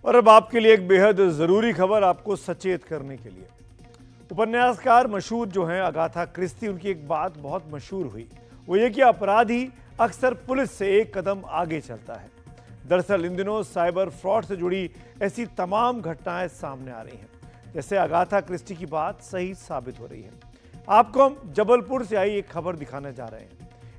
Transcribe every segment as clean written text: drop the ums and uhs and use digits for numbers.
और अब आपके लिए एक बेहद ज़रूरी खबर आपको सचेत करने के लिए। उपन्यासकार मशहूर जो हैं अगाथा क्रिस्टी, उनकी एक बात बहुत मशहूर हुई, वो ये कि अपराधी अक्सर पुलिस से एक कदम आगे चलता है। दरअसल इन दिनों साइबर फ्रॉड से जुड़ी ऐसी तमाम घटनाएं सामने आ रही हैं, जैसे अगाथा क्रिस्टी की बात सही साबित हो रही है। आपको हम जबलपुर से आई एक खबर दिखाने जा रहे हैं।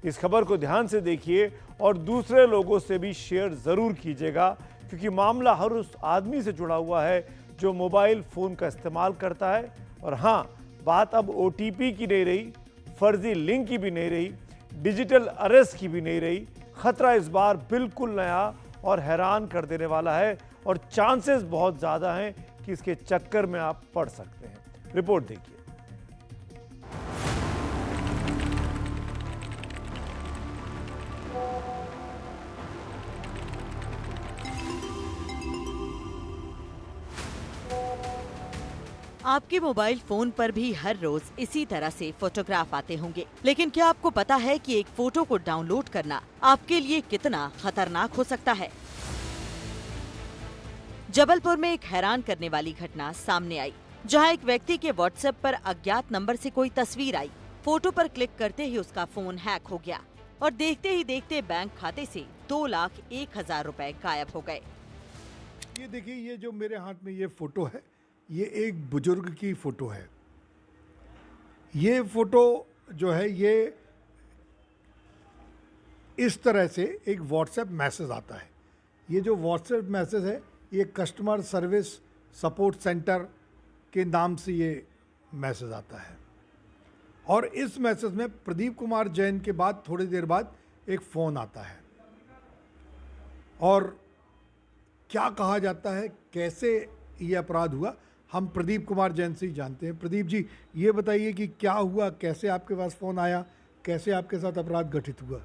इस खबर को ध्यान से देखिए और दूसरे लोगों से भी शेयर ज़रूर कीजिएगा, क्योंकि मामला हर उस आदमी से जुड़ा हुआ है जो मोबाइल फ़ोन का इस्तेमाल करता है। और हाँ, बात अब OTP की नहीं रही, फर्जी लिंक की भी नहीं रही, डिजिटल अरेस्ट की भी नहीं रही। खतरा इस बार बिल्कुल नया और हैरान कर देने वाला है और चांसेस बहुत ज़्यादा हैं कि इसके चक्कर में आप पड़ सकते हैं। रिपोर्ट देखिए। आपके मोबाइल फोन पर भी हर रोज इसी तरह से फोटोग्राफ आते होंगे, लेकिन क्या आपको पता है कि एक फोटो को डाउनलोड करना आपके लिए कितना खतरनाक हो सकता है? जबलपुर में एक हैरान करने वाली घटना सामने आई, जहां एक व्यक्ति के व्हाट्सएप पर अज्ञात नंबर से कोई तस्वीर आई। फोटो पर क्लिक करते ही उसका फोन हैक हो गया और देखते ही देखते बैंक खाते से 2,01,000 रुपए गायब हो गए। ये देखिए, ये जो मेरे हाथ में ये फोटो है, ये एक बुजुर्ग की फोटो है। ये फोटो जो है, ये इस तरह से एक व्हाट्सएप मैसेज आता है। ये जो व्हाट्सएप मैसेज है, ये कस्टमर सर्विस सपोर्ट सेंटर के नाम से ये मैसेज आता है। और इस मैसेज में प्रदीप कुमार जैन के बाद थोड़ी देर बाद एक फ़ोन आता है और क्या कहा जाता है, कैसे ये अपराध हुआ, हम प्रदीप कुमार जैन से ही जानते हैं। प्रदीप जी, ये बताइए कि क्या हुआ, कैसे आपके पास फ़ोन आया, कैसे आपके साथ अपराध घटित हुआ?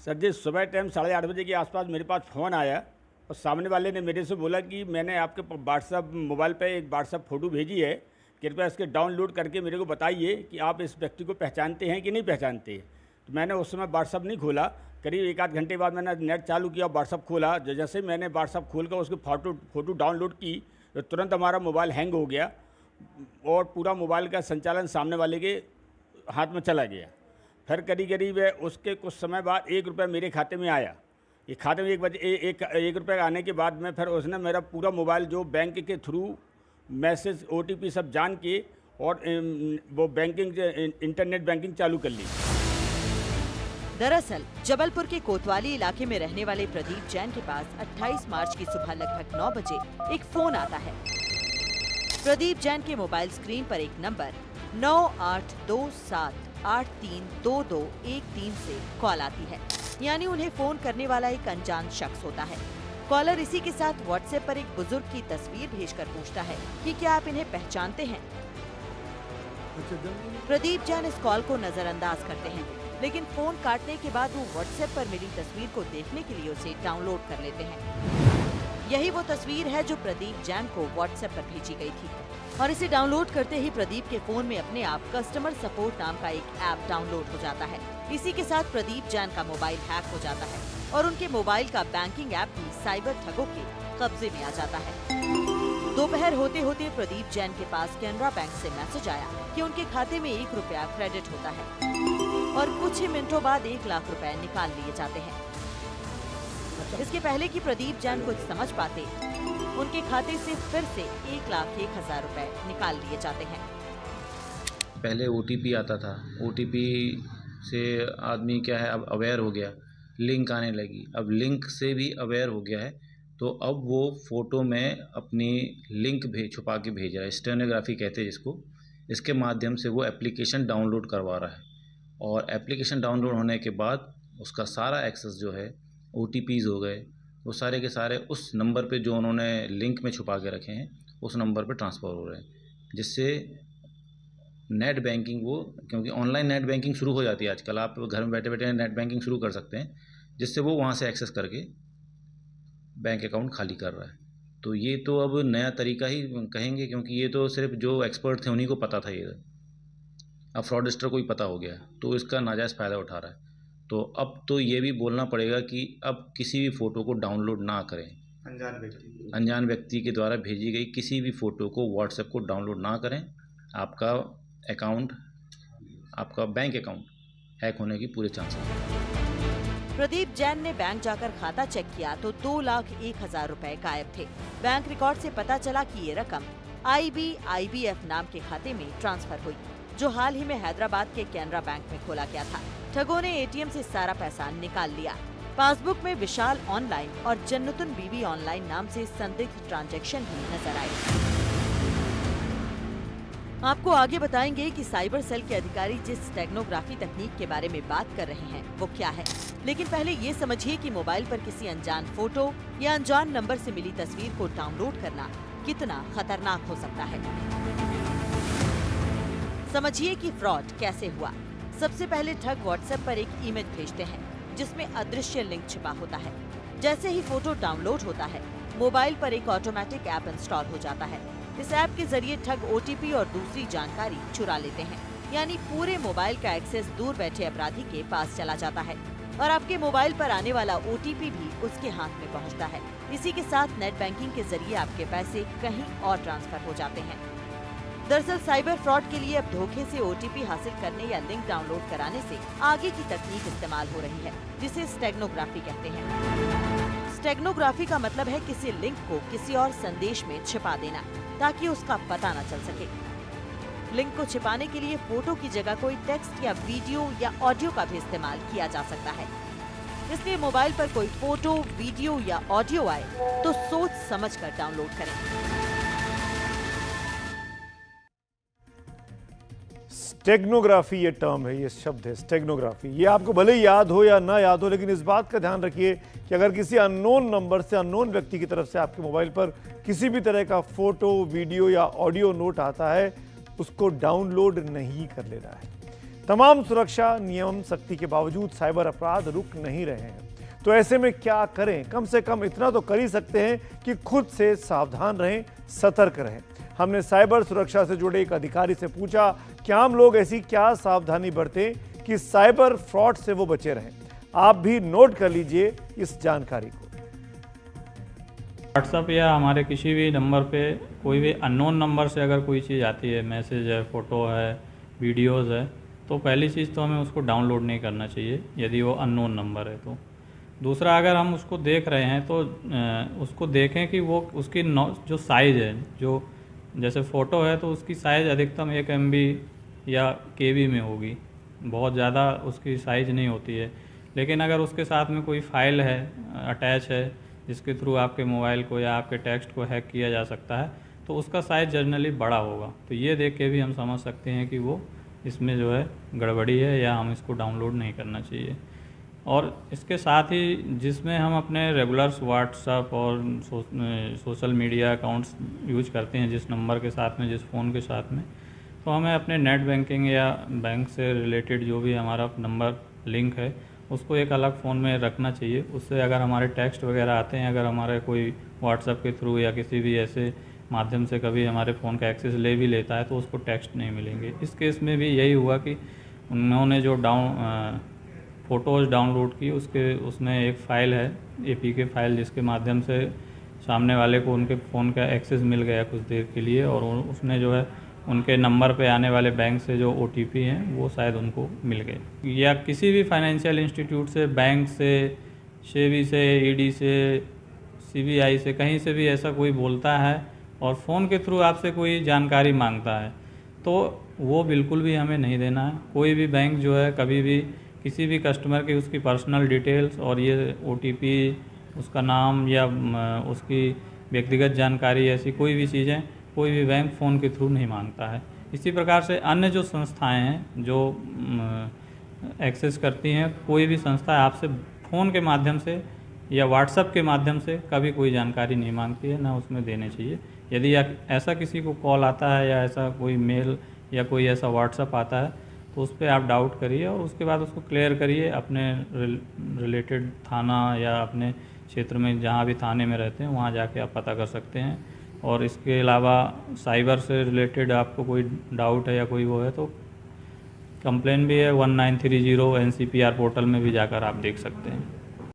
सर जी, सुबह टाइम 8:30 बजे के आसपास मेरे पास फ़ोन आया और सामने वाले ने मेरे से बोला कि मैंने आपके व्हाट्सएप मोबाइल पे एक व्हाट्सएप फ़ोटो भेजी है, कृपया इसके डाउनलोड करके मेरे को बताइए कि आप इस व्यक्ति को पहचानते हैं कि नहीं पहचानते हैं। तो मैंने उस समय व्हाट्सएप नहीं खोला। करीब 1 आध घंटे बाद मैंने नेट चालू किया, व्हाट्सएप खोला। जैसे मैंने व्हाट्सएप खोल कर उसकी फ़ोटो डाउनलोड की तो तुरंत हमारा मोबाइल हैंग हो गया और पूरा मोबाइल का संचालन सामने वाले के हाथ में चला गया। फिर करीब उसके कुछ समय बाद 1 रुपया मेरे खाते में आया। ये खाते में 1 रुपये आने के बाद में फिर उसने मेरा पूरा मोबाइल जो बैंक के थ्रू मैसेज OTP सब जान के और वो बैंकिंग इंटरनेट बैंकिंग चालू कर ली। दरअसल जबलपुर के कोतवाली इलाके में रहने वाले प्रदीप जैन के पास 28 मार्च की सुबह लगभग 9 बजे एक फोन आता है। प्रदीप जैन के मोबाइल स्क्रीन पर एक नंबर 9827832213 से कॉल आती है, यानी उन्हें फोन करने वाला एक अनजान शख्स होता है। कॉलर इसी के साथ व्हाट्सएप पर एक बुजुर्ग की तस्वीर भेजकर पूछता है कि क्या आप इन्हें पहचानते हैं। प्रदीप जैन इस कॉल को नजरअंदाज करते हैं, लेकिन फोन काटने के बाद वो व्हाट्सएप पर मिली तस्वीर को देखने के लिए उसे डाउनलोड कर लेते हैं। यही वो तस्वीर है जो प्रदीप जैन को व्हाट्सएप पर भेजी गई थी और इसे डाउनलोड करते ही प्रदीप के फोन में अपने आप कस्टमर सपोर्ट नाम का एक ऐप डाउनलोड हो जाता है। इसी के साथ प्रदीप जैन का मोबाइल हैक हो जाता है और उनके मोबाइल का बैंकिंग ऐप भी साइबर ठगों के कब्जे में आ जाता है। दोपहर होते होते प्रदीप जैन के पास कैनरा बैंक से मैसेज आया कि उनके खाते में 1 रुपया क्रेडिट होता है और कुछ ही मिनटों बाद 1 लाख रुपए निकाल लिए जाते हैं। इसके पहले कि प्रदीप जैन कुछ समझ पाते, उनके खाते से फिर से 1,01,000 रुपए निकाल लिए जाते हैं। पहले OTP आता था, OTP से आदमी क्या है, अब अवेयर हो गया, लिंक आने लगी, अब लिंक से भी अवेयर हो गया है, तो अब वो फ़ोटो में अपनी लिंक छुपा के भेज रहा है, स्टेनोग्राफी कहते हैं जिसको। इसके माध्यम से वो एप्लीकेशन डाउनलोड करवा रहा है और एप्लीकेशन डाउनलोड होने के बाद उसका सारा एक्सेस जो है, OTPs हो गए, वो सारे के सारे उस नंबर पे जो उन्होंने लिंक में छुपा के रखे हैं उस नंबर पे ट्रांसफ़र हो रहे हैं, जिससे नेट बैंकिंग क्योंकि ऑनलाइन नेट बैंकिंग शुरू हो जाती है आजकल, आप घर में बैठे बैठे नेट बैंकिंग शुरू कर सकते हैं, जिससे वो वहाँ से एक्सेस करके बैंक अकाउंट खाली कर रहा है। तो ये तो अब नया तरीका ही कहेंगे, क्योंकि ये तो सिर्फ जो एक्सपर्ट थे उन्हीं को पता था। ये अब फ्रॉडस्टर को ही पता हो गया, तो इसका नाजायज़ फ़ायदा उठा रहा है। तो अब तो ये भी बोलना पड़ेगा कि अब किसी भी फ़ोटो को डाउनलोड ना करें। अनजान व्यक्ति के द्वारा भेजी गई किसी भी फ़ोटो को व्हाट्सएप को डाउनलोड ना करें। आपका अकाउंट, आपका बैंक अकाउंट हैक होने की पूरे चांसेस हैं। प्रदीप जैन ने बैंक जाकर खाता चेक किया तो 2,01,000 रुपए गायब थे। बैंक रिकॉर्ड से पता चला कि ये रकम IBIBF नाम के खाते में ट्रांसफर हुई, जो हाल ही में हैदराबाद के कैनरा बैंक में खोला गया था। ठगों ने ATM से सारा पैसा निकाल लिया। पासबुक में विशाल ऑनलाइन और जन्नतुन बीबी ऑनलाइन नाम से संदिग्ध ट्रांजैक्शन भी नजर आए। आपको आगे बताएंगे कि साइबर सेल के अधिकारी जिस स्टेगनोग्राफी तकनीक के बारे में बात कर रहे हैं वो क्या है, लेकिन पहले ये समझिए कि मोबाइल पर किसी अनजान फोटो या अनजान नंबर से मिली तस्वीर को डाउनलोड करना कितना खतरनाक हो सकता है। समझिए कि फ्रॉड कैसे हुआ। सबसे पहले ठग व्हाट्सएप पर एक इमेज भेजते हैं जिसमें अदृश्य लिंक छिपा होता है। जैसे ही फोटो डाउनलोड होता है, मोबाइल पर एक ऑटोमेटिक ऐप इंस्टॉल हो जाता है। इस ऐप के जरिए ठग OTP और दूसरी जानकारी चुरा लेते हैं, यानी पूरे मोबाइल का एक्सेस दूर बैठे अपराधी के पास चला जाता है और आपके मोबाइल पर आने वाला OTP भी उसके हाथ में पहुंचता है। इसी के साथ नेट बैंकिंग के जरिए आपके पैसे कहीं और ट्रांसफर हो जाते हैं। दरअसल साइबर फ्रॉड के लिए अब धोखे से OTP हासिल करने या लिंक डाउनलोड कराने से आगे की तकनीक इस्तेमाल हो रही है, जिसे स्टेगनोग्राफी कहते हैं। स्टेगनोग्राफी का मतलब है किसी लिंक को किसी और संदेश में छिपा देना ताकि उसका पता न चल सके। लिंक को छिपाने के लिए फोटो की जगह कोई टेक्स्ट या वीडियो या ऑडियो का भी इस्तेमाल किया जा सकता है। इसलिए मोबाइल पर कोई फोटो, वीडियो या ऑडियो आए तो सोच समझकर डाउनलोड करें। स्टेगनोग्राफी ये टर्म है, ये शब्द है स्टेगनोग्राफी। ये आपको भले ही याद हो या ना याद हो, लेकिन इस बात का ध्यान रखिए कि अगर किसी अननोन नंबर से, अननोन व्यक्ति की तरफ से आपके मोबाइल पर किसी भी तरह का फोटो, वीडियो या ऑडियो नोट आता है, उसको डाउनलोड नहीं कर लेना है। तमाम सुरक्षा नियम सख्ती के बावजूद साइबर अपराध रुक नहीं रहे हैं। तो ऐसे में क्या करें? कम से कम इतना तो कर ही सकते हैं कि खुद से सावधान रहें, सतर्क रहें। हमने साइबर सुरक्षा से जुड़े एक अधिकारी से पूछा कि आम लोग ऐसी क्या सावधानी बरतें कि साइबर फ्रॉड से वो बचे रहें। आप भी नोट कर लीजिए इस जानकारी को। व्हाट्सअप या हमारे किसी भी नंबर पे कोई भी अननोन नंबर से अगर कोई चीज़ आती है, मैसेज है, फ़ोटो है, वीडियोज़ है, तो पहली चीज़ तो हमें उसको डाउनलोड नहीं करना चाहिए यदि वो अननोन नंबर है तो। दूसरा, अगर हम उसको देख रहे हैं तो उसको देखें कि वो उसकी जो साइज़ है, जो जैसे फ़ोटो है तो उसकी साइज़ अधिकतम 1 MB या KB में होगी, बहुत ज़्यादा उसकी साइज़ नहीं होती है। लेकिन अगर उसके साथ में कोई फ़ाइल है, अटैच है, जिसके थ्रू आपके मोबाइल को या आपके टेक्स्ट को हैक किया जा सकता है, तो उसका साइज़ जनरली बड़ा होगा। तो ये देख के भी हम समझ सकते हैं कि वो इसमें जो है गड़बड़ी है या हम इसको डाउनलोड नहीं करना चाहिए। और इसके साथ ही जिसमें हम अपने रेगुलर्स व्हाट्सएप और सोशल मीडिया अकाउंट्स यूज करते हैं, जिस नंबर के साथ में, जिस फ़ोन के साथ में, तो हमें अपने नेट बैंकिंग या बैंक से रिलेटेड जो भी हमारा नंबर लिंक है उसको एक अलग फ़ोन में रखना चाहिए। उससे अगर हमारे टेक्स्ट वगैरह आते हैं, अगर हमारे कोई व्हाट्सएप के थ्रू या किसी भी ऐसे माध्यम से कभी हमारे फ़ोन का एक्सेस ले भी लेता है तो उसको टेक्स्ट नहीं मिलेंगे। इस केस में भी यही हुआ कि उन्होंने जो फ़ोटोज़ डाउनलोड की, उसमें एक फ़ाइल है, APK फ़ाइल, जिसके माध्यम से सामने वाले को उनके फ़ोन का एक्सेस मिल गया कुछ देर के लिए, और उसने जो है उनके नंबर पे आने वाले बैंक से जो OTP हैं वो शायद उनको मिल गए। या किसी भी फाइनेंशियल इंस्टीट्यूट से, बैंक से, सेबी से, ED से, CBI से, कहीं से भी ऐसा कोई बोलता है और फ़ोन के थ्रू आपसे कोई जानकारी मांगता है तो वो बिल्कुल भी हमें नहीं देना है। कोई भी बैंक जो है कभी भी किसी भी कस्टमर की उसकी पर्सनल डिटेल्स और ये OTP, उसका नाम या उसकी व्यक्तिगत जानकारी, ऐसी कोई भी चीज़ें कोई भी बैंक फ़ोन के थ्रू नहीं मांगता है। इसी प्रकार से अन्य जो संस्थाएं हैं जो एक्सेस करती हैं, कोई भी संस्था आपसे फ़ोन के माध्यम से या व्हाट्सएप के माध्यम से कभी कोई जानकारी नहीं मांगती है, ना उसमें देने चाहिए। यदि ऐसा किसी को कॉल आता है या ऐसा कोई मेल या कोई ऐसा व्हाट्सएप आता है तो उस पर आप डाउट करिए और उसके बाद उसको क्लियर करिए अपने रिलेटेड थाना या अपने क्षेत्र में जहाँ भी थाने में रहते हैं वहाँ जाके आप पता कर सकते हैं। और इसके अलावा साइबर से रिलेटेड आपको कोई डाउट है या कोई वो है तो कंप्लेन भी है 1930 NCPR पोर्टल में भी जाकर आप देख सकते हैं।